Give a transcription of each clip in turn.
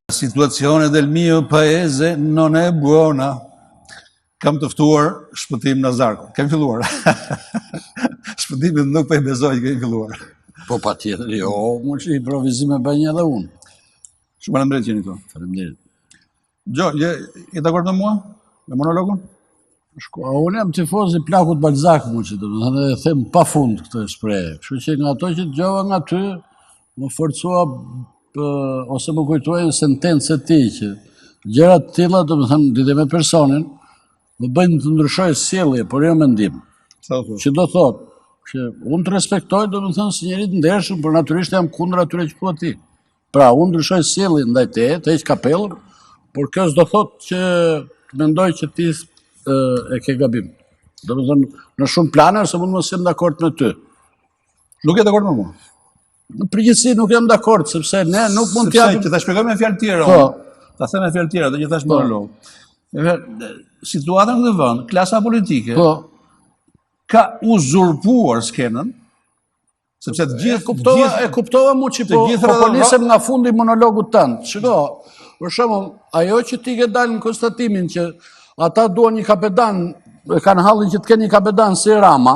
Situazione del mio paese non è buona. Kam të ftuar Shpëtim Nazarko. Kemi filluar. Shpëtimit nuk po e besoj që kemi filluar. Po patjetër, jo, mund që improvizime bëj edhe unë. Shumë faleminderit jeni këtu. Faleminderit. Gjo, je dakord me mua? Me monologun? Unë jam tifoz i plakut Balzak, mund që domethënë e them pafund këtë shprehje. Kështu që nga ato që dëgjova nga ty, më forcua ose më kujtuajnë sentencë e tij që gjërat të tilla, domethënë lidhje me personin, më bëjnë të ndryshoj sjellje, por jo mendim. Që do thotë që unë të respektoj, domethënë si njeri të ndershëm, por natyrisht jam kundër atyre që thua ti. Pra, unë ndryshoj sjelljen ndaj teje, të heq kapellën, por kjo s'do thotë që mendoj që ti e ke gabim. Domethënë në shumë plane ose mund mos jem dakord me ty. Nuk je dakord me mua? Në përgjithësi nuk jam dakord, sepse ne nuk mund të japim. Sepse që ta shpjegoj me fjalë tjera. Po. Ta them me fjalë tjera, do që thash monolog. Situata në këtë vend, klasa politike ka uzurpuar skenën, sepse të gjithë e kuptova mu që po nisem nga fundi monologut tënd. Shiko, për shembull, ajo që ti ke dalë në konstatimin që ata duan një kapetan, kanë hallin që të kenë një kapetan si Rama,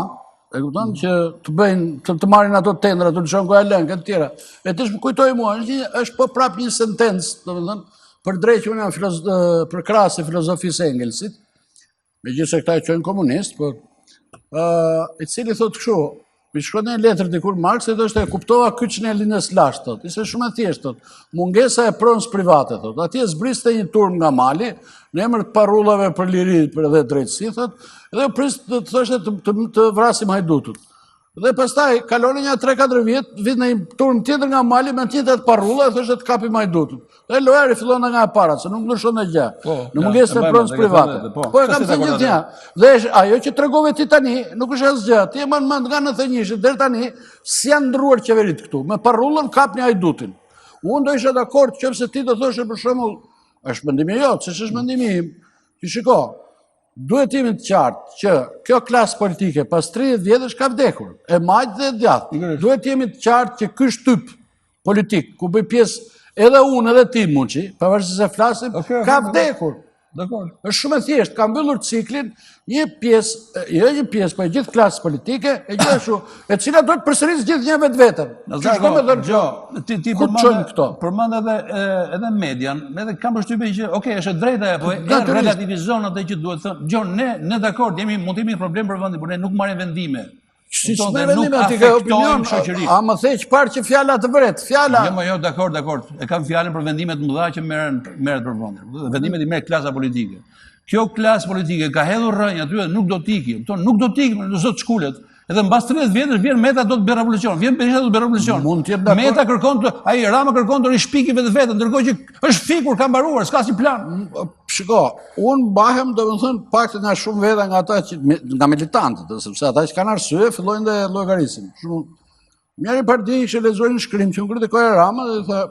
e kupton që të bëjnë të marrin ato tendra, të lëshojnë goja lëngë të tjera. E ti më kujtoi mua, është po prap një sentencë, domethënë, për drejtjen për krahas e filozofisë e Engelsit, megjithëse këta e quajnë komunist, por i cili thotë kështu, mi shkruan një letër dikur Marx e thoshte e kuptova kyçën e linës lashtë, thotë. Ishte shumë e thjeshtë, thotë. Mungesa e pronës private, thotë. Atje zbriste një turm nga mali, në emër të parrullave për liri dhe drejtësi, thotë, dhe prist të thoshte të vrasim hajdutut. Dhe pastaj kaloni një 3-4 vjet, vit në një turm tjetër nga mali me të njëjtat parrulla dhe thoshte të kapim hajdutut. Dhe lojari fillon nga e para, se nuk ndryshon gjë. Në mungesën e pronës private. Po e kam thënë gjithë. Dhe ajo që tregove ti tani nuk është asgjë. Ti e mban mend nga 91 deri tani si janë ndërruar qeveritë këtu. Me parrullën kapni hajdutin. Unë do isha dakord nëse ti do thoshe për shembull, është mendimi jot, se është mendimi im. Ti shiko, duhet jemi të qartë që kjo klasë politike pas 30 vjetësh ka vdekur, e majtë dhe djathtë. Duhet jemi të qartë që ky shtyp politik, ku bëj pjesë edhe unë edhe ti Muçi, pavarësisht se flasim, ka vdekur. Është shumë e thjeshtë, ka mbyllur ciklin një pjesë, jo një pjesë, po e gjithë klasës politike, e gjithashtu, e cila duhet përsërisë gjithë një vetveten. Ti përmend edhe median, edhe kam përshtypjen që, okay, është drejta apo e relativizon atë që duhet thënë. Jo, ne dakord, mund të kemi një problem për vendin, por ne nuk marrim vendime. Si që me vendime ati ka opinion, a më theq parë që fjalla të vret, fjalla... Jo, dakord, e kam fjallën për vendimet mëdha që merret për vendin. Vendimet i merr klasa politike. Kjo klasë politike ka hedhur rrënjë aty dhe nuk do t'iki, nuk do t'iki, nuk do të shkulet. Edhe mbas 30 vjetësh vjen Meta do të bëj revolucion, vjen Berisha do të bëj revolucion. Meta kërkon Rama kërkon të rishpiki vetveten, ndërkohë që është fikur, ka mbaruar, s'ka si plan. Shiko, unë mbahem domethënë paktën nga shumë veta nga ata që nga militantët, sepse ata që kanë arsye fillojnë dhe llogarisin. Njëri parti që lexoi një shkrim që kritikoi Rama dhe tha,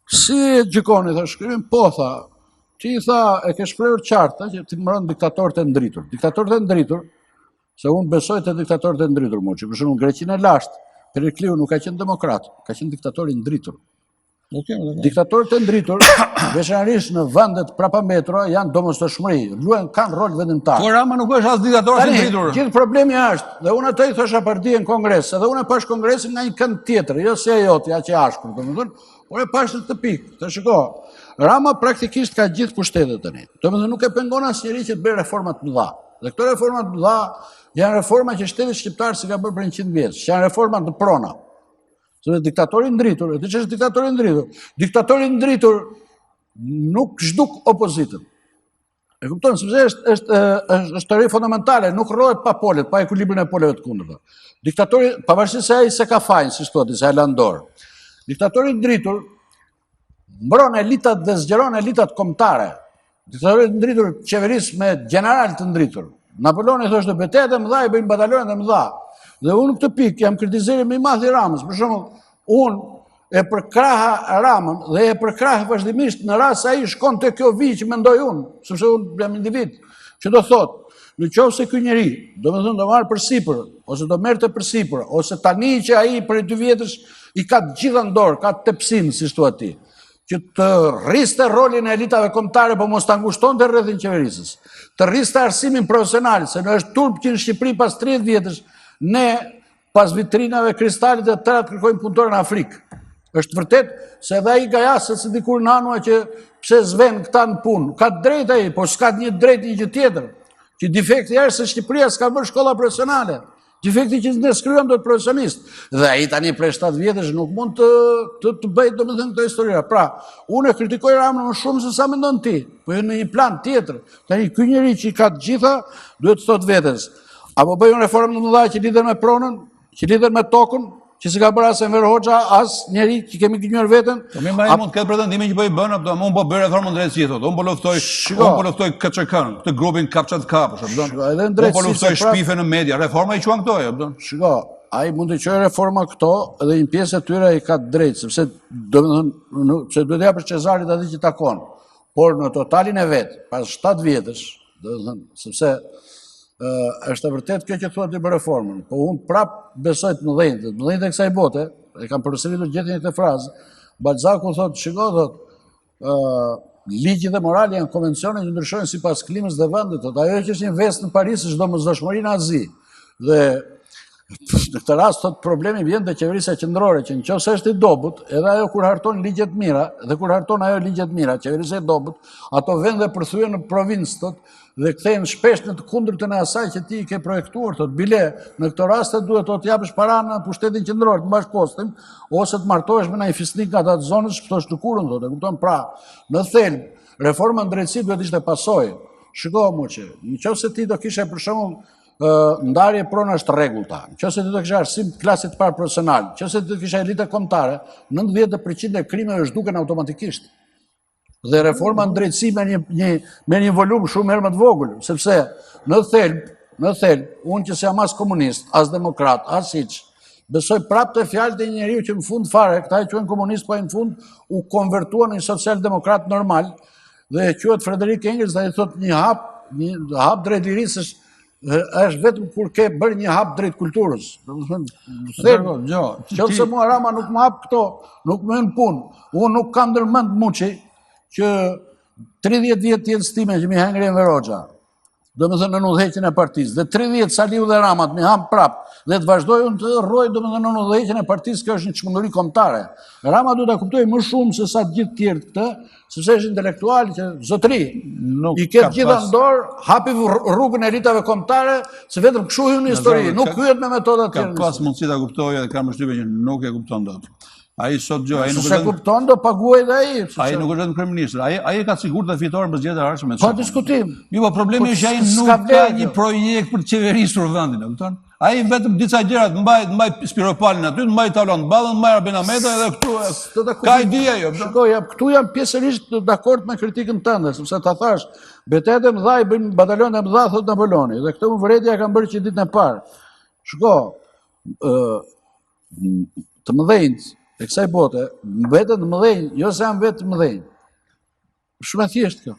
si e gjykoni tha shkrimin? Po tha, ti tha e ke shprehur qartë që ti mbron diktatorët e ndritur. Diktatorët e ndritur, se unë besoj të diktatorët e ndritur Muçi, për shembull Greqinë e lashtë, Perikliu nuk ka qenë demokrat, ka qenë diktator i ndritur. Diktatorët e ndritur, veçanërisht në vendet prapambetura, janë domosdoshmëri, kanë rol vendimtar. Po Rama nuk është as diktator i ndritur. Gjithë problemi është, dhe unë atë i thosha partia në kongres, edhe unë e pash kongresin nga një kënd tjetër, jo si ajo ja që ashkur, domethënë, por e pash në të pikë. Të shiko, Rama praktikisht ka gjithë pushtetet tani. Domethënë nuk e pengon asnjëri që të bëjë reforma të mëdha. Dhe këto reforma të mëdha janë reforma që shteti shqiptar si ka bërë për 100 vjeç, që janë reforma të prona. Sepse diktatori ndritur, e di ç'është diktatori ndritur? Diktatori ndritur nuk zhduk opozitën. E kupton, sepse është teori fundamentale, nuk rrohet pa polet, pa ekuilibrin e poleve të kundërta. Diktatori, pavarësisht se ai se ka fajin, si thotë, se ai landor. Diktatori ndritur mbron elitat dhe zgjeron elitat kombëtare. Diktatori ndritur qeverisë me general të ndritur. Napoleoni thoshte betejat e mëdha i bëjnë batalionet e mëdha. Dhe unë këtë pikë jam kritizeri më i madh i Ramës. Për shembull, unë e përkraha Ramën dhe e përkraha vazhdimisht në rast se ai shkon te kjo vijë që mendoj unë, sepse unë jam individ që do thotë, nëse ky njeri, domethënë do marr përsipër, ose do merrte përsipër, ose tani që ai për 2 vjetësh i ka të gjitha në dorë, ka tepsim, si thua ti. që të rriste rolin e elitave kombëtare, po mos të angushton të rrethin qeverisës, të rriste arsimin profesional, se në është turp që në Shqipëri pas 30 vjetësh, ne pas vitrinave kristalit e tëra të kërkojmë punëtore në Afrikë. Është vërtet se edhe ai gajasë se dikur nanua që pse zven këta në punë, ka drejt ai, po s'ka një drejt një gjë tjetër. Që defekti është se Shqipëria s'ka bërë shkolla profesionale. Defekti që ne skryjmë do të profesionist. Dhe ai tani prej 7 vjetësh nuk mund të bëjë domethënë këtë historia. Pra, unë e kritikoj Ramën më shumë se sa mendon ti, po jo në një plan tjetër. Tani ky njeri që ka të gjitha duhet të thotë vetes, apo bëjmë reformë të mëdha që lidhen me pronën, që lidhen me tokën, që si ka bërë as Enver Hoxha, as njeri që kemi gënjur veten. Po më ai mund të ketë pretendime që po i bën, apo unë po bëj reformën drejtësi thotë. Unë po luftoj KÇK-n, këtë grupin kapçat kapësh, apo don. Edhe drejtësi. Po luftoj shpife në media, reforma i quan këto, apo don. Shiko, ai mund të çojë reforma këto, edhe një pjesë e tyre i ka drejt, sepse domethënë pse duhet ja për Cezarit atë që takon. Por në totalin e vet, pas 7 vjetësh, domethënë, sepse është e vërtet kjo që thuat ti për reformën, po unë prap besoj të mëdhenjtë e kësaj bote, e kam përsëritur gjithë një këtë frazë, Balzaku thotë, shiko, thotë, ligji dhe morali janë konvencione që ndryshojnë sipas klimës dhe vendit, thotë, ajo që është një vestë në Paris është domosdoshmëri në Azi. Dhe në këtë rast thotë problemi vjen te qeverisja qendrore, që nëse është i dobut, edhe ajo kur harton ligje të mira, dhe kur harton ajo ligje të mira, qeverisja e dobut, ato vende përthyen në provincë, thotë, dhe kthehen shpesh në të kundërtën e asaj që ti i ke projektuar, thotë, bile në këtë rast duhet të japësh para në pushtetin qendror, të mbash postin, ose të martohesh me një fisnik nga ato zonës, shpëtosh të kurën, thotë, e kupton? Pra, në thelb, reforma në drejtësi duhet ishte pasojë. Shiko, moqe, nëse ti do kishe për shembull ndarje pronash të rregullta, nëse ti do kishe arsim të klasit të parë profesional, nëse ti do kishe elite kombëtare, 90% e krimeve zhduken automatikisht. Dhe reforma në drejtësi me një volum shumë herë më të vogël, sepse në thelb, unë që si jam as komunist, as demokrat, as hiç, besoj prapë të fjalët e një njeriu që në fund fare, këta e quhen komunist, po në fund u konvertuan në një social-demokrat normal, dhe quhet Frederick Engels, dhe i thot një hap drejt lirisë është vetëm kur ke bërë një hap drejt kulturës. Qoftë se mua Rama nuk më hap këto, nuk më hyn punë, unë nuk kam ndërmend muçi që 30 vjetë të jetës time që mi hangri Enver Hoxha, do me thënë në udhëheqjen e partisë, dhe 30 Saliu dhe Ramat mi ham prap, dhe të vazhdoj unë të rroj do me thënë në udhëheqjen e partisë, kjo është një çmenduri kombëtare. Rama duhet ta kuptojë më shumë se sa të gjithë tjerë këtë, sepse është intelektual që zotëri i ketë gjitha në dorë, hapi rrugën e elitave kombëtare, se vetëm kështu hyn në histori, nuk hyet me metoda të tjera. Ka pas mundësi ta kuptojë dhe kam përshtypjen që nuk e kupton dot. Ai sot gjë, ai nuk e kupton, do paguaj dhe ai. Ai nuk është vetëm kryeministër, ai ka sigurt të fitoren për zgjedhjet e ardhshme. Pa diskutim. Jo, po problemi është ai nuk ka një projekt për të qeverisur vendin, e kupton? Ai vetëm disa gjëra të mbaj spiropalin aty, të mbaj tavlon të ballën, të mbaj Arbinameta edhe këtu. Ka ide ajo. Shikoj, këtu jam pjesërisht dakord me kritikën tënde, sepse ta thash, betejat e mëdha i bëjnë batalionet e mëdha, thot Napoleoni, dhe këtë vërejtja e kanë bërë që ditën e parë. Shiko, të mëdhenjt e kësaj bote, vetën të mëdhenj, jo se janë vetë të mëdhenj. Shumë e thjeshtë kjo.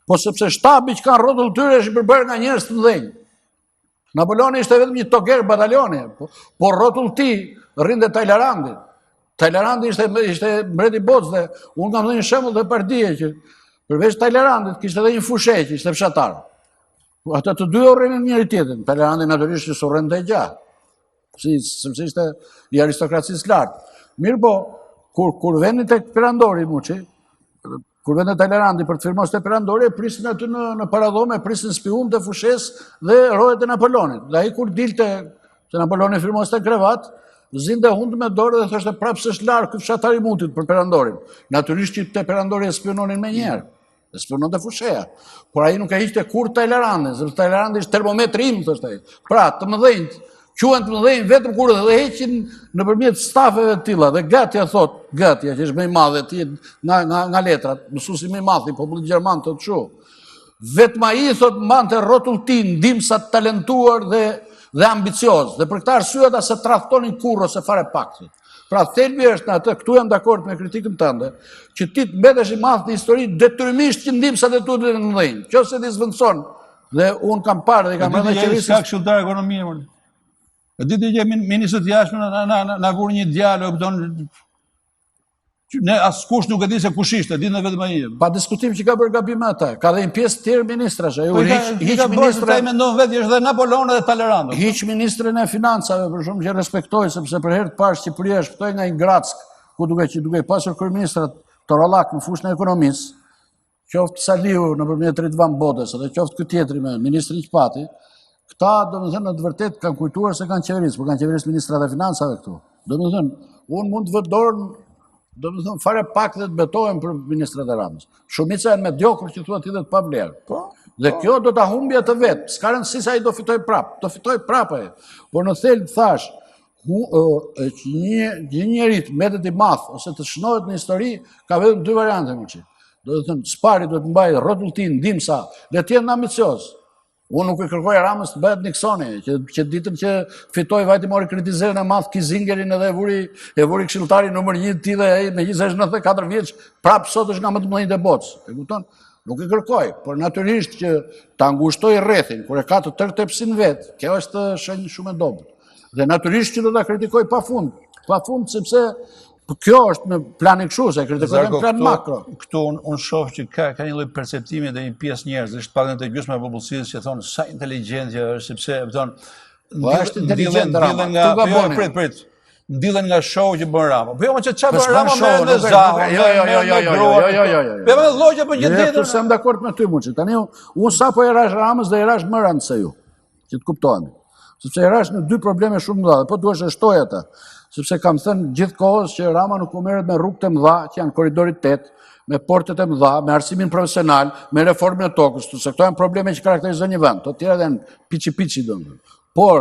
Po sepse shtabi që kanë rrotull tyre është i përbërë nga njerëz të mëdhenj. Napoleoni ishte vetëm një toger batalioni, po rrotull ti rrinte Tajlarandi. Tajlarandi ishte mbreti i botës dhe unë kam dhënë një shembull të partije që përveç Tajlarandit kishte edhe një fushet që ishte fshatar. Ata të dy urrënin njëri tjetrin. Tajlarandi natyrisht që surrente gjatë. Sepse ishte i aristokracisë lartë. Mirë po, kur venin tek perandori, muçi, kur venin Tajlarandi për të firmos te perandori, prisin aty në paradhome, prisin spiun të fushes dhe rojet e Napoleonit. Dhe ai kur dilte, se Napoleoni firmos te krevat, zinte hundë me dorë dhe thoshte prapë se është larg ky fshatari mutit për perandorin. Natyrisht që te perandori e spiononin me njerë. E spionon te fusheja. Por ai nuk e hiqte kur Tajlarandin, sepse Tajlarandi është termometri im, thoshte ai. Pra, të mëdhenjt quhen të mëdhenj vetëm kur dhe heqin nëpërmjet stafeve të tilla dhe Gatja thot, Gatja që është më i madh ti nga letrat, mësuesi më i madh i popullit gjerman thotë kështu. Vetëm ai thot mbante rrotull ti ndihmësa të talentuar dhe ambicioz. Dhe për këtë arsye ata se tradhtonin kurrë ose fare pak. Pra thelbi është në atë, këtu jam dakord me kritikën tënde, që ti të mbetesh i madh në histori detyrimisht që ndihmësat e tua të mëdhenj. Nëse ti zvendçon dhe un kam parë dhe kam rënë qeverisë. Ka këshilltar ekonomie më. E ditë që ministrët jashtë na vurë një djalë, Ne askush nuk e di se kush ishte, dinë vetëm ai. Pa diskutim që ka bërë gabime ata. Ka dhe një pjesë tjerë ministrash. Hiç ministra ai mendon vetë është dhe Napoleon dhe Talleyrand. Hiç ministrin e financave, për shumë që respektoj, sepse për herë të parë Shqipëria shpëtoi nga një Grack, ku duke pasur kryeministrat Torallak në fushën e ekonomisë, qoftë Saliu nëpërmjet Ridvan Bodës, edhe qoftë ky tjetri me ministrin që pati, këta domethënë në të vërtetë kanë kujtuar se kanë qeverisë, por kanë qeverisë ministrat e financave këtu. Domethënë, unë mund të vë dorën, domethënë fare pak dhe të betohem për ministrat e Ramës. Shumica janë mediokur që thuat edhe të pa vlerë. Dhe kjo do ta humbi atë vetë. S'ka rëndësi se ai do fitoj prap. Do fitoj prap ai. Por në thelb thash, një njerit metet i madh ose të shnohet në histori ka vetëm dy variante më që. Do të thënë, spari do të mbajë rrotulltin, ndimsa, dhe të jenë ambicioz. Unë nuk e kërkoj Ramës të bëhet Nixoni, që ditën që fitoi vajti mori kritizerën e madh Kizingerin edhe e vuri këshilltari numër 1 ti dhe ai megjithëse është 94 vjeç, prap sot është nga më të mëdhenjtë e botës. E kupton? Nuk e kërkoj, por natyrisht që ta ngushtoj rrethin kur e ka të tërtepsin vet, kjo është shenjë shumë e dobët. Dhe natyrisht që do ta kritikoj pafund sepse kjo është në planin kështu, se kritikojnë në plan makro. Këtu unë shoh që ka një lloj perceptimi dhe një pjesë njerëzish, paktën te gjysma e popullsisë që thonë sa inteligjente është, sepse është inteligjente prit. Ndillen nga show që bën Rama. Po jo, që çfarë bën Rama me Zahra? Jo. Po me llogje për gjë tjetër. Jam dakord me ty Muçi. Tani unë sapo i rash Ramës dhe i rash më rënd se ju. Që të kuptohemi. Sepse i rash në dy probleme shumë mëdha, po duhesh të shtoj ata. Sepse kam thënë gjithkohës që Rama nuk u merret me rrugët e mëdha, që janë korridorit 8, me portet e mëdha, me arsimin profesional, me reformën e tokës, se këto janë probleme që karakterizojnë një vend. Të tjera janë piçi domethënë. Por,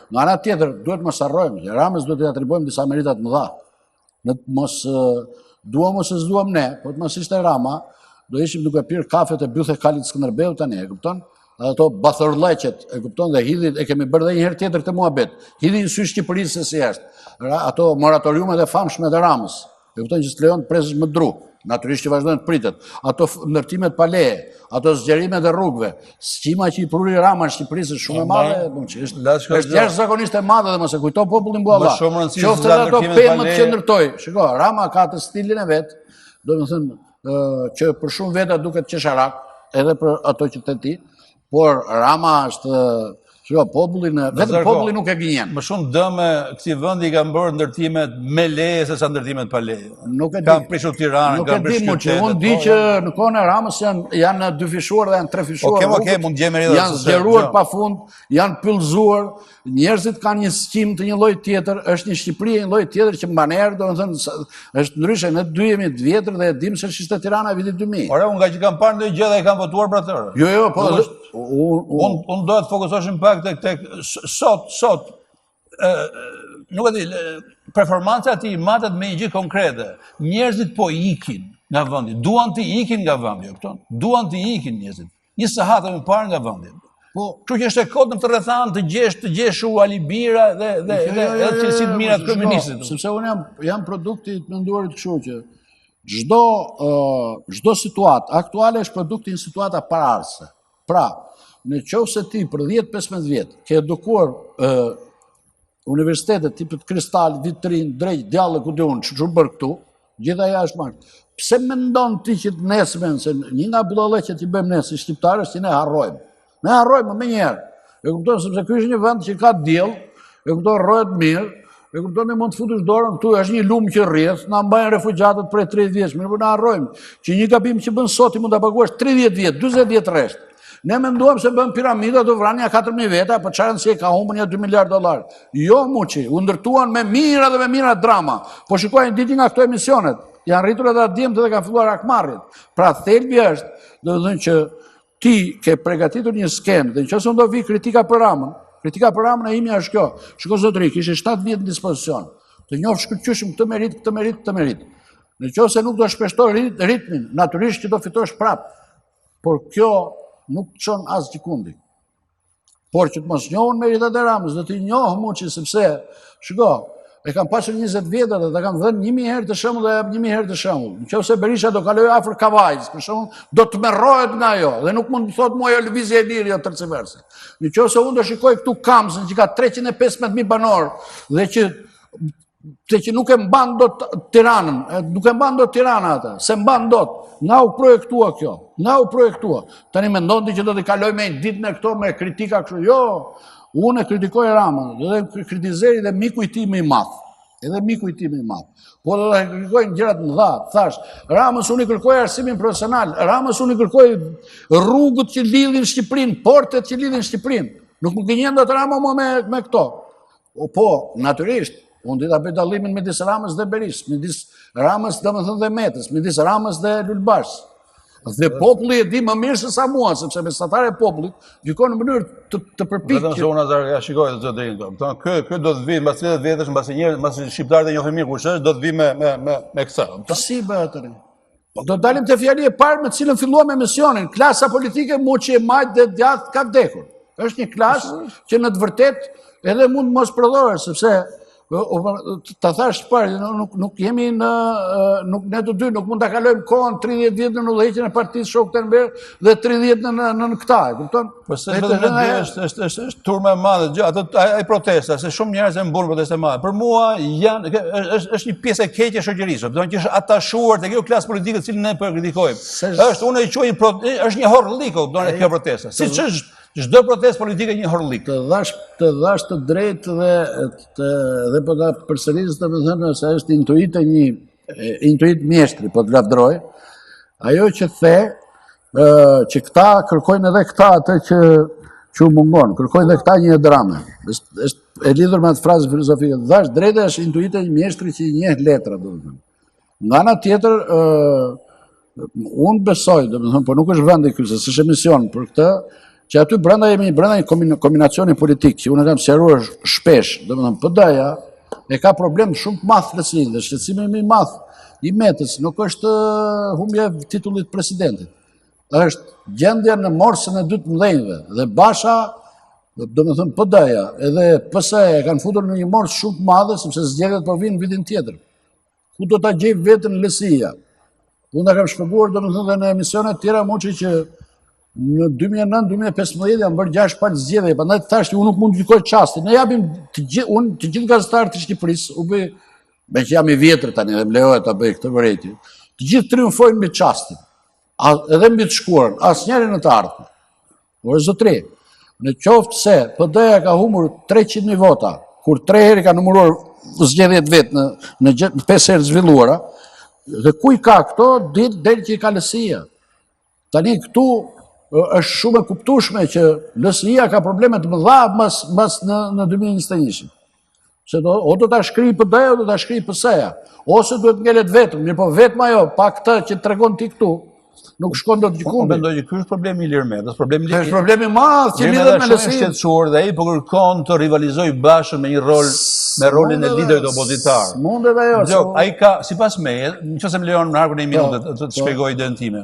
nga ana tjetër, duhet mos harrojmë që Ramës duhet t'i atribuojmë disa merita të mëdha. Duam ose s'duam ne, po të mos ishte Rama, do ishim duke pirë kafet e bythe Kalit Skënderbeu tani, e kupton? Ato bathorleqet, e kupton, dhe hidhin, e kemi bërë dhe një herë tjetër të muhabet. Hidhin sy Shqipërisë se si është. Ato moratoriumet e famshme të Ramës, e kupton që s'lejon të presësh më dru. Natyrisht që vazhdojnë të pritet. Ato ndërtimet pa leje, ato zgjerimet e rrugëve, sqima që i pruri Rama në Shqipërisë është shumë e madhe, është jashtëzakonisht e madhe dhe mos e kujto popullin bualla. Qoftë edhe ato pemët që ndërtoi. Shiko, Rama ka të stilin e vet, domethënë që për shumë veta duket qesharak, edhe për ato që të ti, por Rama është, shiko, vetëm populli nuk e gënjen. Më shumë dëme këtij vendi kanë bërë ndërtimet me leje se sa ndërtimet pa leje. Nuk e di. Kanë prishur Tiranën, kanë prishur qytetet. Unë di që në kohën e Ramës janë 2 fishuar dhe janë 3 fishuar. Okej, mund gjejmë edhe janë zgjeruar pafund, janë pyllzuar, njerëzit kanë një sqim të një lloji tjetër, është një Shqipëri një lloj tjetër që mbaner, domethënë është ndryshe, ne dy jemi të vjetër dhe e dim se ishte Tirana viti 2000. Ore, unë nga që kam parë ndonjë gjë dhe kam votuar për atë. Jo, po unë do të fokusoheshim pak tek sot nuk e di, performanca e tij matet me një gjë konkrete. Njerëzit po ikin nga vendi, duan të ikin nga vendi, kupton? Duan të ikin njerëzit. Një sahatë më parë nga vendi. Po, kështu që është e kot në këtë rrethan të gjesh u alibira dhe cilësi të mira të kryeministit. Sepse unë jam produkti të menduarit kështu që çdo situatë aktuale është produkti një situata paraardhëse. Pra, në qoftë se ti për 10-15 vjet ke edukuar universitetet tipit Kristal, Vitrin, Drejt, Djallë, ku diun, ç'u bër këtu, gjithë ajo është marrë. Pse mendon ti që të nesmen se një nga bullallëqet që bëjmë ne si shqiptarë që ne harrojmë? Ne harrojmë më njëherë. E kupton sepse ky është një vend që ka diell, e kupton rrohet mirë, e kupton ne mund të futesh dorën këtu, është një lum që rrjedh, na mbajnë refugjatët prej 30 vjeç, mirë po na harrojmë që një gabim që bën sot i mund ta paguash 30 vjet, 40 vjet rresht. Ne menduam se bën piramida do vranja 4.000 veta, po çfarë si e ka humbur $2 miliard. Jo Muçi, u ndërtuan me mira dhe me mira drama. Po shikoj një ditë nga këto emisionet, janë rritur edhe djemtë dhe kanë filluar akmarrjet. Pra thelbi është, do të thënë që ti ke përgatitur një skemë, dhe nëse do vi kritika për Ramën e imja është kjo. Shiko zotëri, kishe 7 vjet në dispozicion. Të njohësh shkëlqyshëm këtë merit. Nëse nuk do shpeshtoj ritmin, natyrisht që do fitosh prap. Por kjo nuk të çon as gjikundi. Por që të mos njohën meritat e Ramës, do t'i njohë Muçi sepse, shiko, e kam pasur 20 vjetë dhe kam dhënë 1000 herë të shembull dhe 1000 herë të shembull. Nëse Berisha do kalojë afër Kavajës, për shembull, do të tmerrohet nga ajo dhe nuk mund të thotë mua ajo lëvizje e lirë, jo tërciverse. Nëse unë do shikoj këtu Kamsën që ka 315.000 banor dhe që që nuk e mban dot Tiranën, nuk e mban dot Tirana atë, se mban dot. Nga u projektua kjo, nga u projektua. Tani mendon që do të kaloj me ditën e këto me kritika kështu. Jo, unë e kritikoj Ramën, dhe kritizeri dhe miku i tij më i madh. Edhe miku i tij më i madh. Po do të kërkojnë gjërat më dha, thash, Ramës unë i kërkoj arsimin profesional, Ramës unë i kërkoj rrugët që lidhin Shqipërinë, portet që lidhin Shqipërinë. Nuk më gënjen dot Rama me këto. Po, natyrisht, unë di ta bëj dallimin midis Ramës dhe Berishës, midis Ramës domethënë dhe Metës, midis Ramës dhe Lulbashës. Dhe populli e di më mirë se sa mua, sepse mesatare e popullit gjykon në mënyrë të përpikë. Vetëm se unë Nazar, ja shikoj të drejtën këto. Ky do të vi mbas 30 vjetësh, mbas shqiptarët e njohin mirë kush është, do të vi me këtë. Si bëhet atë? Do të dalim te fjali e parë me të cilën filluam emisionin, klasa politike mu që e majtë dhe djathtë ka vdekur. Është një klasë që në të vërtet edhe mund mos prodhohet, sepse ta thash parë, nuk jemi ne të dy nuk mund ta kalojmë kohën 30 vjet në udhëheqjen e partisë Shokët e Mber dhe 30 në këta, e kupton? Po se është turma e madhe, ai protesta, se shumë njerëz e mbulën protestë e madhe. Për mua është një pjesë e keqe e shoqërisë, do të thonë që është atashuar te kjo klasë politike të cilën ne po e kritikojmë. Është unë e quaj është një horrrliko, do të thonë kjo protesta. Siç është çdo protestë politike një horrrlik. Të dhash të drejtë dhe po ta përsëris domethënë se është intuit mjeshtri, po të lavdroj. Ajo që që këta kërkojnë edhe këta atë që u mungon, kërkojnë edhe këta një drame. Është e lidhur me atë frazë filozofike. Dhash drejtë është intuita një mjeshtri që i njeh letra, domethënë. Nga ana tjetër, unë besoj, domethënë, po nuk është vendi ky, se s'është emision për këtë, që aty brenda jemi brenda një kombinacioni politik, që unë kam sqaruar shpesh, domethënë PD-ja e ka problem shumë të madh plotësinë dhe shqetësimi më i madh i Metës nuk është humbja e titullit presidentit. Është gjendja në morsën e dy të mëdhenjve dhe Basha, domethënë PD-ja edhe PS-ja kanë futur në një morsë shumë të madhe sepse zgjedhjet po vinë vitin tjetër. Ku do ta gjej veten LSI-ja? Unë ta kam shpjeguar domethënë dhe në emisione të tjera muçi që në 2009-2015 janë bërë 6 palë zgjedhje, prandaj thash unë nuk mund të gjykoj çastin. Ne japim të gjithë gazetarët të Shqipërisë, u bë me që jam i vjetër tani dhe më lejohet ta bëj këtë vërejtje. Të gjithë triumfojnë mbi çastin. Edhe mbi të shkuarën, asnjëri në të ardhmen. Por zotëri, në qoftë se PD-ja ka humbur 300.000 vota, kur 3 herë ka numëruar zgjedhjet vet në 5 herë zhvilluara, dhe ku i ka këto, del që i ka LSI-ja. Tani këtu është shumë e kuptueshme që LSI-ja ka probleme të mëdha mas në 2021. Se o do ta shkrijë PD-ja o do ta shkrijë PS-ja, ose duhet ngelet vetëm, mirë po vetëm ajo, pa këtë që tregon ti këtu, nuk shkon dot gjykumi. Unë mendoj që ky është problemi i Lirmetës, është problemi i madh që lidhet me LSI-n. Shqetësuar dhe ai po kërkon të rivalizojë bashkë me me rolin e liderit opozitar. Mundet ajo. Ai ka, sipas meje, nëse më lejon në harkun e një minutë të shpjegoj idenë time.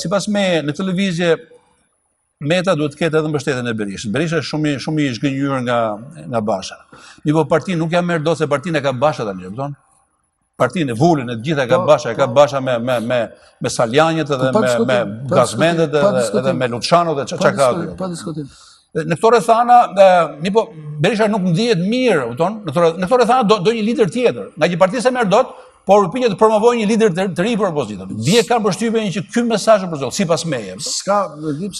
Sipas meje, në televizje Meta duhet të ketë edhe mbështetjen e Berishës. Berisha është shumë i zgënjur nga Basha. Po partinë nuk ja merr dot se partinë e ka Basha tani, e kupton? Partinë e vulën e gjitha e ka Basha me saljanjet edhe me gazmendet edhe me Luçanot dhe çka ka aty. Pa diskutim. Në këto rrethana, Berisha nuk ndihet mirë, kupton? Në këto rrethana do një lider tjetër. Nga që partia se merr dot, por përpiqet të promovojë një lider të ri për opozitën. Dje kanë përshtypjen që ky mesazh është për zot, sipas meje.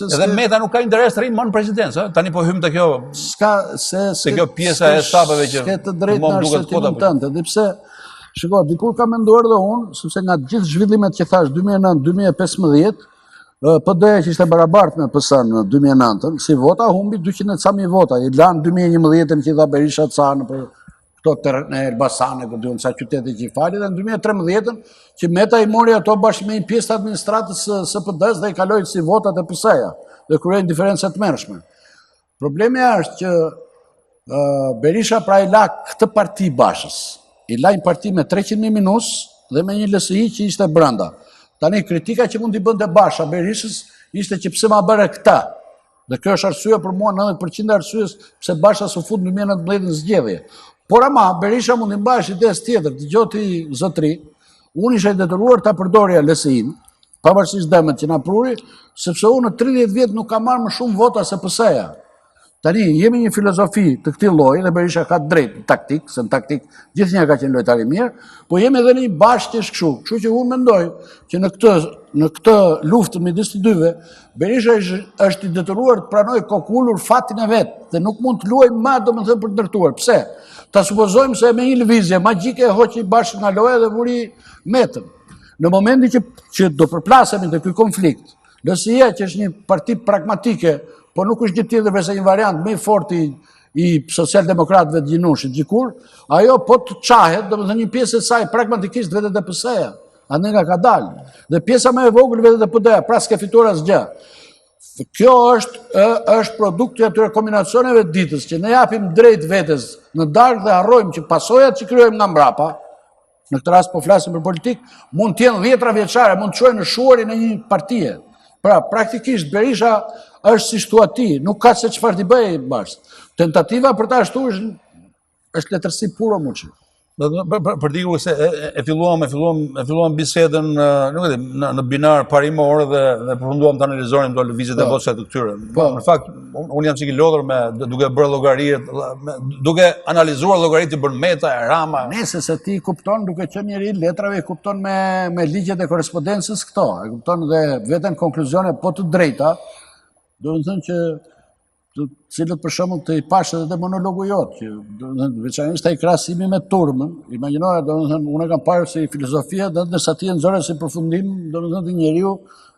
Edhe Meta nuk ka interes të rrinë më në presidencë, tani po hym te kjo. Se kjo pjesa e sapeve që të drejtë në arsyetin tënd, edhe pse shiko, dikur kam menduar edhe unë, sepse nga të gjithë zhvillimet që thash 2009-2015, PD-ja që ishte barabartë me PS-n në 2009, si vota humbi 200 e ca mijë vota, i lanë 2011-ën që i dha Berisha ca në për në Elbasane, këtë sa qytete që i fali, dhe në 2013-ën që Meta i mori ato bashkë me një pjesë të administratës së PD-s dhe i kalojnë si votat e PS-ja dhe kërojnë diferencet mërshme. Problemi është që Berisha pra i la këtë parti Bashës, i la një parti me 300.000 minus dhe me një LSI që ishte brenda. Tani kritika që mund t'i bënte Basha Berishës ishte që pse ma bëre këta. Dhe kjo është arsye për mua 90% arsyes pse Basha s'u fut në 2019 në zgjedhje. Por ama, Berisha mund të mbash ides tjetër, dëgjoj ti zotri, unë isha i detyruar ta përdorja LSI-n, pavarësisht dëmet që na pruri, sepse unë në 30 vjet nuk kam marrë më shumë vota se PS-ja. Tani, jemi një filozofi të këtij lloji dhe Berisha ka drejt taktik, se në taktik gjithnjë ka qenë lojtar i mirë, po jemi edhe në një bashkëtiesh kështu. Kështu që unë mendoj që në këtë luftë midis të dyve, Berisha është i detyruar të pranojë kokullur fatin e vet dhe nuk mund të luajë më domethënë për të ndërtuar. Pse? Ta supozojmë se me një lëvizje magjike hoqi bashkë nga loja dhe vuri metën. Në momentin që do përplasemi te ky konflikt, LSI-ja që është një parti pragmatike, po nuk është gjithë tjetër veçse një variant më i fortë i socialdemokratëve të gjinushit gjikur, ajo po të qahet, domethënë një pjesë e saj pragmatikisht vetë DPS-ja, atë nga ka dalë. Dhe pjesa më e vogël vetë DPD-ja, pra s'ka fituar asgjë. Kjo është produkti i atyre kombinacioneve të ditës që ne japim drejt vetes në darkë dhe harrojmë që pasojat që krijojmë nga mbrapa, në këtë rast po flasim për politikë, mund të jenë 10 vjeçare, mund të çojnë në shuarin e një partie. Pra, praktikisht Berisha është si shtuati, nuk ka se çfarë t'i bëjë bashkë. Tentativa për ta ashtuar është letërsi puro muçi. Për diku se e filluam bisedën në binar parimor dhe përfunduam të analizonim do lëvizjet e voçave të këtyre. Në fakt, unë jam çik i lodhur duke bërë llogaritë, duke analizuar llogaritë bën Meta, Rama. Nëse se ti kupton duke qenë njëri i letrave, kupton me ligjet e korrespondencës këto, e kupton dhe vetën konkluzione po të drejta, do të thënë që të cilët për shembull të i pash edhe te monologu jot, që veçanërisht ai krahasimi me turmën, imagjinoja domethënë unë kam parë se filozofia do të sa ti e nxorë si përfundim, domethënë të njeriu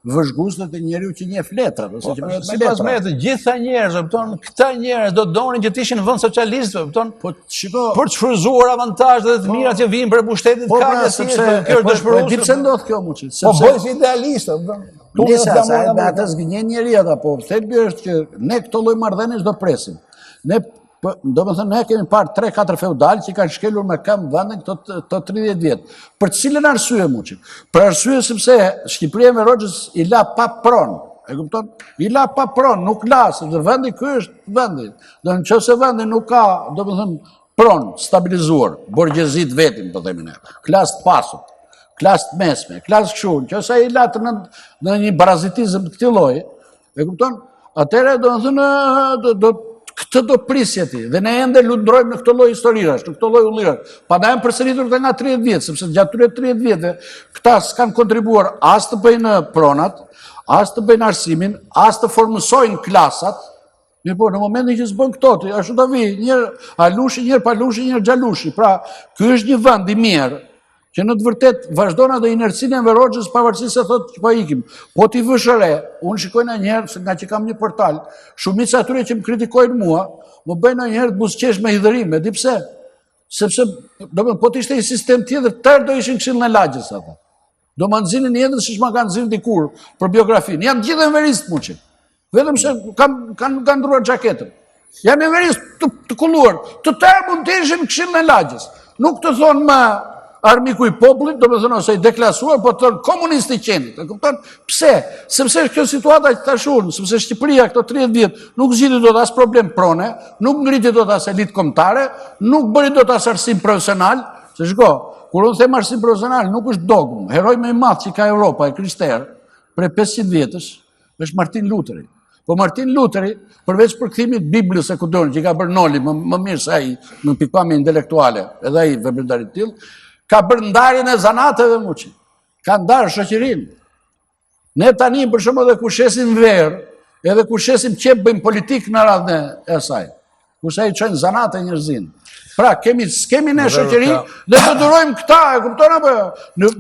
vëzhgues dhe të njeriu që njeh letrat, ose që sipas me të gjitha njerëzve, kupton, këta njerëz do donin që të ishin në vend socialistëve, kupton? Po shiko, për të shfryzuar avantazhet dhe të mirat që vijnë për pushtetin po ka sepse kjo është dëshpërueshme. Di pse ndodh kjo muçi? Po bëj si idealist, kupton? Nisa sa me atë zgënjen njeri ata, po thelbi është që ne këto lloj marrëdhënies do presim. Ne domethënë ne kemi parë 3-4 feudal që kanë shkelur me këmbë vendin këto 30 vjet. Për të cilën arsye muçi? Për arsye sepse Shqipëria me Roxhës i la pa pronë. E kupton? I la pa pronë, nuk la, sepse vendi ky është vendi. Do nëse vendi nuk ka, domethënë pronë stabilizuar, borgjezit vetin, po themi ne. Klasë të pasur, klasë të mesme, klasë kështu, që sa i latë në një parazitizëm të këtij lloji, e kupton? Atëherë këtë do prisje ti, dhe ne ende lundrojmë në këtë lloj historirash, në këtë lloj ullirash. Pa na janë përsëritur nga 30 vjet, sepse gjatë këtyre 30 vjetëve këta s'kan kontribuar as të bëjnë pronat, as të bëjnë arsimin, as të formësojnë klasat. Mirë po, në momentin që s'bën këto, ashtu do vi, njërë alushi, njërë palushi, njërë xhalushi. Pra, ky është një vend i mirë, që në të vërtet vazhdon edhe inercinë e Roxhës pavarësisht se thotë që po ikim. Po ti vësh re, unë shikoj ndonjëherë se nga që kam një portal, shumica atyre që më kritikojnë mua, më bëjnë ndonjëherë të buzëqesh me hidhërime, di pse? Sepse domethënë po të ishte një sistem tjetër, tërë do ishin këshill në lagjës ata. Do ma nxinin jetën siç ma kanë nxirë dikur për biografinë. Janë gjithë everist muçi. Vetëm se kanë ndruar xhaketën. Janë everist të kulluar, të tërë mund të ishin këshill në lagjës. Nuk të thonë më armiku i popullit, do me thënë ose i deklasuar, po të thënë komunisti i qenit. E kupton? Pse? Sepse kjo situata që tash unë, sepse Shqipëria këto 30 vjet nuk zgjidhi dot as problem prone, nuk ngriti dot as elitë kombëtare, nuk bëri dot as arsim profesional. Se shiko, kur unë them arsim profesional, nuk është dogmë. Heroi më i madh që ka Europa e Krishterë prej 500 vjetësh është Martin Lutheri. Po Martin Lutheri, përveç përkthimit Biblës e kudon që ka bërë Noli më mirë se ai në pikpamje intelektuale, edhe ai veprimtari i tillë, ka bërë ndarjen e zanateve muçi. Ka ndarë shoqërinë. Ne tani për shembull edhe kur shesim verë, edhe kur shesim qep bëjmë politikë në radhën e saj. Kurse ai çojnë zanate njerëzin. Pra kemi ne shoqëri dhe do durojmë këta, e kupton apo jo?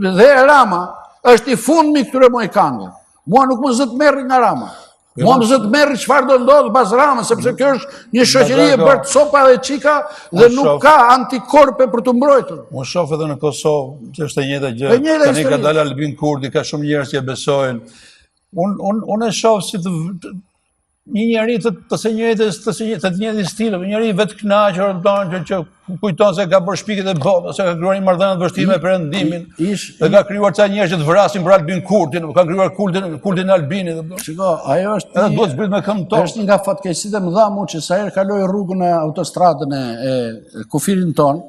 Dhe Rama është i fundmi këtyre mojkanëve. Mua nuk më zë tmerri nga Rama. Mua më zë tmerri çfarë do ndodh pas Ramës, sepse kjo është një shoqëri e bërë të sopa dhe çika dhe nuk ka antikorpe për të mbrojtur. Unë shoh edhe në Kosovë, që është e njëjta gjë. Tani ka dalë Albin Kurdi, ka shumë njerëz që e besojnë. Unë e shoh si një njeri të të njëjtin stil, një njeri vetë kënaqur, që kujton se ka bërë shpikjet e botës, se ka krijuar një marrëdhënie të vështirë me Perëndimin, dhe ka krijuar ca njerëz që të vrasin për Albin Kurtin, ka krijuar kultin e Albinit. Shiko, ajo është edhe duhet zbrit me këmbë tonë. Është një nga fatkeqësitë e mëdha muçi, sa herë kaloi rrugën e autostradën e kufirin ton,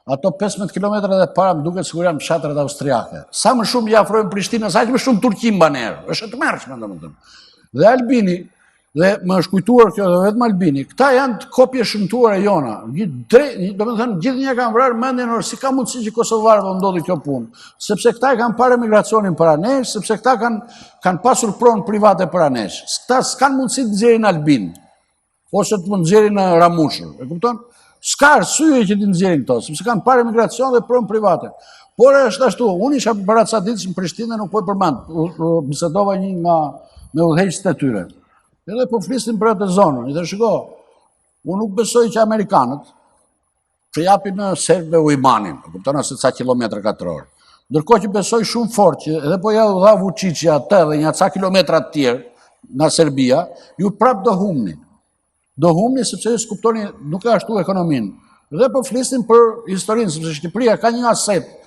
ato 15 kilometra dhe para më duket sikur janë fshatrat austriake. Sa më shumë i afrojmë Prishtinës, aq më shumë Turqi mban erë. Është e tmerrshme domethënë. Dhe Albini Dhe më është kujtuar kjo dhe vetëm Albini, këta janë të kopje shëmtuar e jona. Do me thënë, gjithë një kanë vrarë mendjen orë si ka mundësi që Kosovarëve ndodhi kjo punë. Sepse këta e kanë parë emigracionin para nesh, sepse këta kanë pasur pronë private para nesh. Këta s'kanë mundësi të nxjerrin Albin, ose të më nxjerrin Ramushën. E kupton? S'ka arsye që të nxjerrin këto, sepse kanë parë emigracion dhe pronë private. Por është ashtu, unë isha para ca ditësh në Prishtinë dhe nuk po e përmend. Bisedova një me udhëheqësit e tyre. Edhe po flisnin për atë zonën, i dhe shiko, unë nuk besoj që Amerikanët të japin në serbëve ujmanin, kuptona se ca kilometra katror. Ndërkohë që besoj shumë fort që edhe po ja u dha Vučići atë dhe një ca kilometra të tjerë nga Serbia, ju prap do humni. Do humni sepse ju s'kuptoni nuk e ashtu ekonominë. Dhe po flisnin për historinë, sepse Shqipëria ka një aset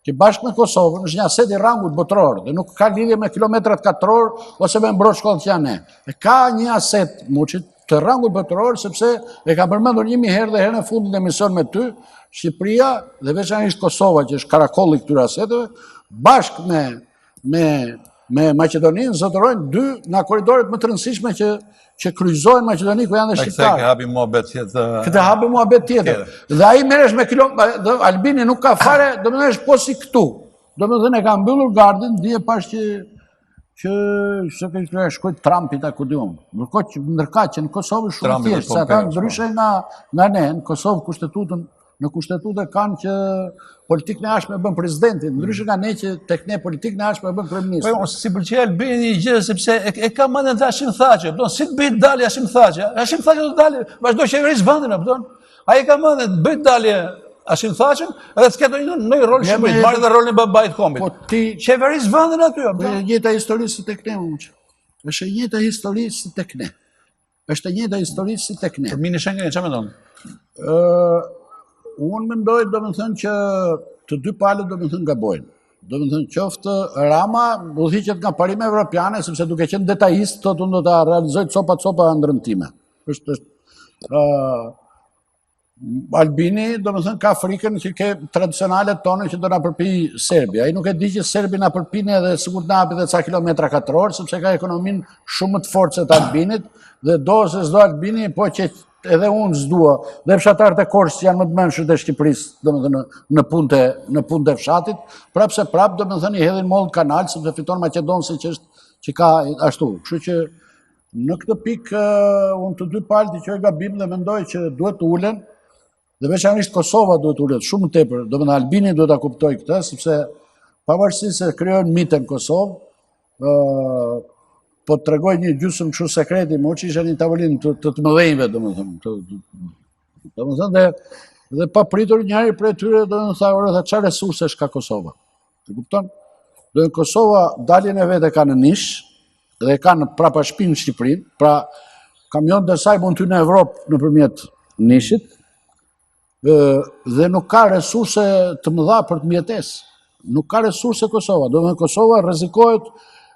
që bashkë me Kosovën është një aset i rangut botëror dhe nuk ka lidhje me kilometrat katror ose me mbrojtje shkollë që janë ne. E ka një aset muçit të rangut botëror sepse e ka përmendur 1000 herë dhe herën e fundit në emision me ty, Shqipëria dhe veçanërisht Kosova që është karakolli këtyre aseteve, bashkë me Maqedoninë zotërojnë 2 nga korridoret më të rëndësishme që kryqëzojnë Maqedoni ku janë dhe shqiptarë. Këtë hapi muhabet tjetër. Këtë hapi muhabet tjetër. Dhe ai merresh me kilometra, Albini nuk ka fare, domethënë është po si këtu. Domethënë e ka mbyllur gardin, dije pash që se shkoi Trumpi ta ku diun. Ndërkaq që në Kosovë shumë thjesht, se ata ndryshe nga ne, në Kosovë në kushtetutë kanë që politikën e jashtme e bën presidenti, ndryshe nga ne që tek ne politikën e jashtme e bën kryeministri. Po si pëlqej Albini një gjë sepse e ka mendën të Hashim Thaçi, do si të bëj dalje Hashim Thaçi. Hashim Thaçi do të dalë, vazhdo qeverisë vendin, apo don. Ai ka mendën të bëj dalje Hashim Thaçin edhe të ketë një rol shumë, marrë dhe rolin e babait kombit. Po ti qeverisë vendin aty, apo don. Është e njëjta histori si tek ne, Është e njëjta histori si tek ne. Është e njëjta histori si tek ne. Për mini Schengen çfarë mendon? Unë mendoj domethënë që të dy palët domethënë gabojnë. Domethënë qoftë Rama udhëhiqet nga parime evropiane sepse duke qenë detajist thotë unë do ta realizoj copa ndërtime. Është Albini domethënë ka frikën që ke tradicionalet tonë që do na përpi Serbia. Ai nuk e di që Serbi na përpinë edhe sigurt na hapi edhe ca kilometra katror sepse ka ekonominë shumë më të fortë se të Albinit dhe do ose s'do Albini, po që edhe unë s'dua, dhe fshatarët e Korçës janë më të mençur të Shqipërisë, domethënë në punë të fshatit, prapse domethënë i hedhin mollë kanal sepse fiton Maqedonsi që ka ashtu. Kështu që në këtë pikë unë të dy palët i qoj gabim dhe mendoj që duhet të ulen, dhe veçanërisht Kosova duhet të ulet shumë tepër, domethënë Albini duhet ta kuptoj këtë, sepse pavarësisht se krijojnë mite në Kosovë, po të tregoj një gjysmë kështu sekreti, më që isha një tavolinë të mëdhenjve, domethënë, dhe pa pritur njëri prej tyre, domethënë, çfarë resursesh ka Kosova. E kupton? Do Kosova daljen e vet e ka në nish dhe ka në prapa shpinë në Shqipërinë, pra kamionët e saj mund të hyjnë në Evropë nëpërmjet nishit, dhe nuk ka resurse të mëdha për të mbijetesë. Nuk ka resurse Kosova. Domethënë Kosova rrezikohet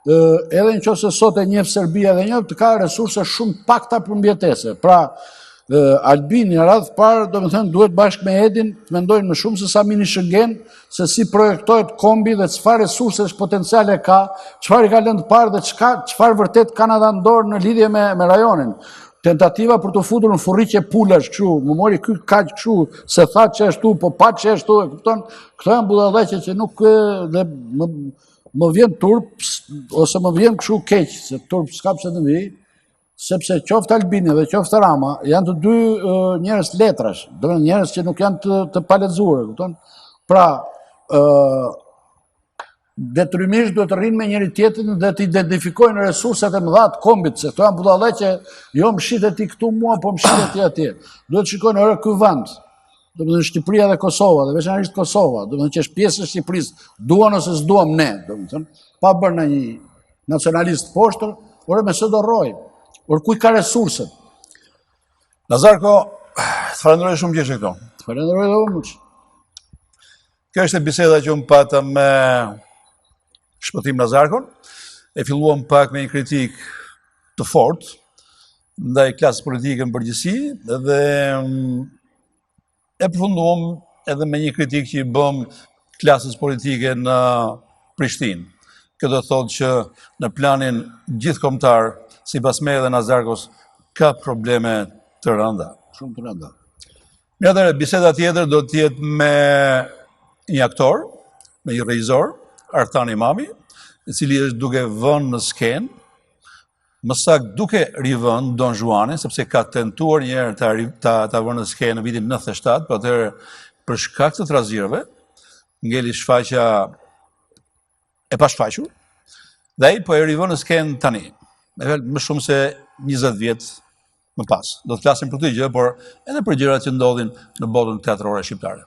edhe në qoftë se sot e njeh Serbia dhe njeh të ka resurse shumë pakta për mbjetese. Pra, Albini radhë parë, domethënë duhet bashkë me Edin të mendojnë më shumë se sa mini Schengen, se si projektohet kombi dhe çfarë resurse potenciale ka, çfarë i ka lënë të parë dhe çfarë vërtet kanë ata në dorë në lidhje me rajonin. Tentativa për të futur në furriqe pulash kështu, më mori ky kaq kështu, se tha që ashtu, po pa që ashtu, e kupton? Këto janë budallaqe që nuk dhe më vjen turp, ose më vjen kështu keq, se turp s'ka pse të vi, sepse qoftë Albini dhe qoftë Rama janë të dy njerëz letrash, domethënë njerëz që nuk janë të palexuar, kupton? Pra, detyrimisht duhet të rrinë me njëri tjetrin dhe të identifikojnë resurset e mëdha të kombit, se këto janë budallaqe që jo mshitet ti këtu mua, po mshitet ti atje. Duhet të shikojnë ky vend, domethënë Shqipëria dhe Kosova, dhe veçanërisht Kosova, domethënë që është pjesë e Shqipërisë, duan ose s'duam ne, domethënë, pa bërë në një nacionalist poshtër, ore me së do rroj, or kuj ka resurset. Nazarko, të falenderoj shumë që ishe këto. Të falenderoj dhe unë. Kjo është e biseda që unë pata me Shpëtim Nazarkon, e filluam pak me një kritik të fortë ndaj klasës politike në përgjithësi dhe e përfunduam edhe me një kritik që i bëm klasës politike në Prishtinë. Kjo do thotë që në planin gjithkombëtar sipas merit dhe Nazarkos, ka probleme të rënda. Shumë të rënda. Mirë, atëherë, biseda tjetër do të jetë me një aktor, me një regjisor, Artan Imami, i cili është duke vënë në skenë, më saktë duke rivënë Don Juanin, sepse ka tentuar një herë ta vënë në skenë në vitin 97, por atëherë për shkak të trazirëve, ngeli shfaqja e pashfaqur, dhe ai po e rivën në skenë tani, më shumë se 20 vjet më pas. Do të flasim për këtë gjë, por edhe për gjërat që ndodhin në botën teatrore shqiptare.